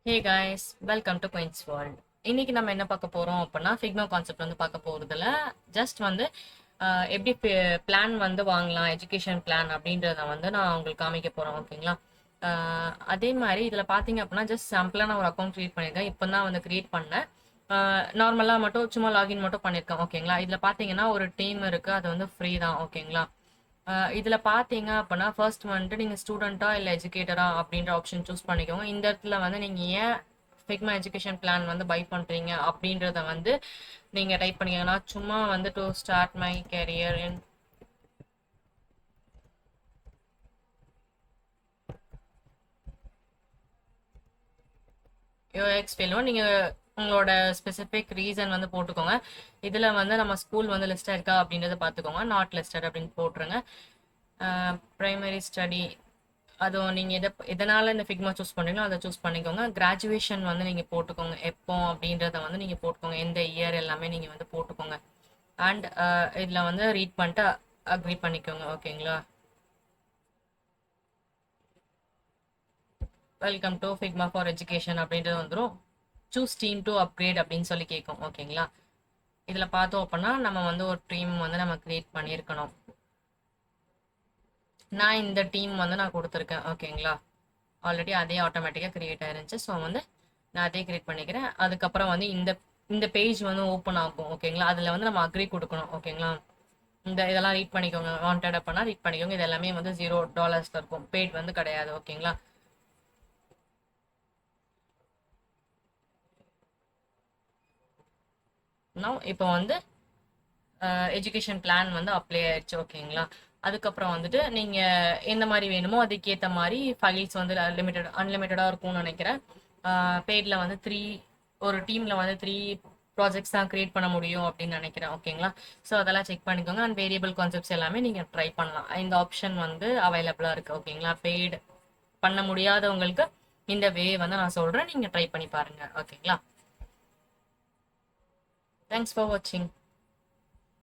Hey guys, welcome to queens world. இன்னைக்கு நம்ம என்ன பார்க்க போறோம் அப்படின்னா ஃபிக்மா கான்செப்ட் வந்து பார்க்க போறதுல ஜஸ்ட் வந்து எப்படி பிளான் வந்து வாங்கலாம், எஜுகேஷன் பிளான் அப்படின்றத வந்து நான் உங்களுக்கு காமிக்க போறேன். ஓகேங்களா? அதே மாதிரி இதில் பார்த்தீங்க அப்படின்னா ஜஸ்ட் சாம்பிளாக நான் ஒரு அக்கௌண்ட் க்ரியேட் பண்ணியிருக்கேன். இப்போ தான் வந்து க்ரியேட் பண்ணேன். நார்மலாக மட்டும் சும்மா லாகின் மட்டும் பண்ணியிருக்கேன். ஓகேங்களா? இதில் பார்த்தீங்கன்னா ஒரு டீம் இருக்குது, அது வந்து ஃப்ரீ தான். ஓகேங்களா? இதில் பார்த்தீங்க அப்படின்னா ஃபர்ஸ்ட் வந்துட்டு நீங்கள் ஸ்டூடெண்ட்டா இல்லை எஜுகேட்டரா அப்படின்ற ஆப்ஷன் சூஸ் பண்ணிக்கோங்க. இந்த இடத்துல வந்து நீங்கள் ஏன் ஃபிக்மா எஜுகேஷன் பிளான் வந்து பை பண்ணுறீங்க அப்படின்றத வந்து நீங்கள் டைப் பண்ணிக்கோங்கன்னா சும்மா வந்து to start my career in UX ஃபீல்டும் நீங்கள் உங்களோட ஸ்பெசிஃபிக் ரீசன் வந்து போட்டுக்கோங்க. இதில் வந்து நம்ம ஸ்கூல் வந்து லிஸ்டாக இருக்கா அப்படின்றத பார்த்துக்கோங்க. நாட் லிஸ்டட் அப்படின்னு போட்டுருங்க. ப்ரைமரி ஸ்டடி அதுவும் நீங்கள் எதனால் இந்த ஃபிக்மா சூஸ் பண்ணுறீங்களோ அதை சூஸ் பண்ணிக்கோங்க. கிராஜுவேஷன் வந்து நீங்கள் போட்டுக்கோங்க, எப்போ அப்படின்றத வந்து நீங்கள் போட்டுக்கோங்க. எந்த இயர் எல்லாமே நீங்கள் வந்து போட்டுக்கோங்க. அண்ட் இதில் வந்து ரீட் பண்ணிட்டு அக்ரி பண்ணிக்கோங்க. ஓகேங்களா? Welcome to Figma for education அப்படின்றது வந்துடும். சூஸ் டீம் டு அப்கிரேட் அப்படின்னு சொல்லி கேட்கும். ஓகேங்களா? இதில் பார்த்தோம் அப்படின்னா நம்ம வந்து ஒரு டீம் வந்து நம்ம கிரியேட் பண்ணியிருக்கணும். நான் இந்த டீம் வந்து நான் கொடுத்துருக்கேன். ஓகேங்களா? ஆல்ரெடி அதே ஆட்டோமேட்டிக்காக கிரியேட் ஆயிருந்துச்சு. ஸோ வந்து நான் அதே கிரியேட் பண்ணிக்கிறேன். அதுக்கப்புறம் வந்து இந்த இந்த பேஜ் வந்து ஓப்பன் ஆகும். ஓகேங்களா? அதில் வந்து நம்ம அக்ரி கொடுக்கணும். ஓகேங்களா? இதெல்லாம் ரீட் பண்ணிக்கோங்க. வாண்டட் அப்படின்னா ரீட் பண்ணிக்கோங்க. இது எல்லாமே வந்து $0 இருக்கும். பெய்ட் வந்து கிடையாது. ஓகேங்களா? நான் இப்போ வந்து எஜுகேஷன் பிளான் வந்து அப்ளை ஆயிடுச்சு. ஓகேங்களா? அதுக்கப்புறம் வந்துட்டு நீங்கள் எந்த மாதிரி வேணுமோ அதுக்கேற்ற மாதிரி ஃபைல்ஸ் வந்து அன்லிமிட்டடாக இருக்கும்னு நினைக்கிறேன். பெய்டில் வந்து ஒரு டீமில் வந்து 3 ப்ராஜெக்ட்ஸ் தான் கிரியேட் பண்ண முடியும் அப்படின்னு நினைக்கிறேன். ஓகேங்களா? ஸோ அதெல்லாம் செக் பண்ணிக்கோங்க. அண்ட் வேரியபிள் கான்செப்ட்ஸ் எல்லாமே நீங்கள் ட்ரை பண்ணலாம். இந்த ஆப்ஷன் வந்து அவைலபிளாக இருக்குது. ஓகேங்களா? பெய்டு பண்ண முடியாதவங்களுக்கு இந்த வே வந்து நான் சொல்கிறேன், நீங்கள் ட்ரை பண்ணி பாருங்கள். ஓகேங்களா? தேங்க்ஸ் ஃபார் வாட்சிங்.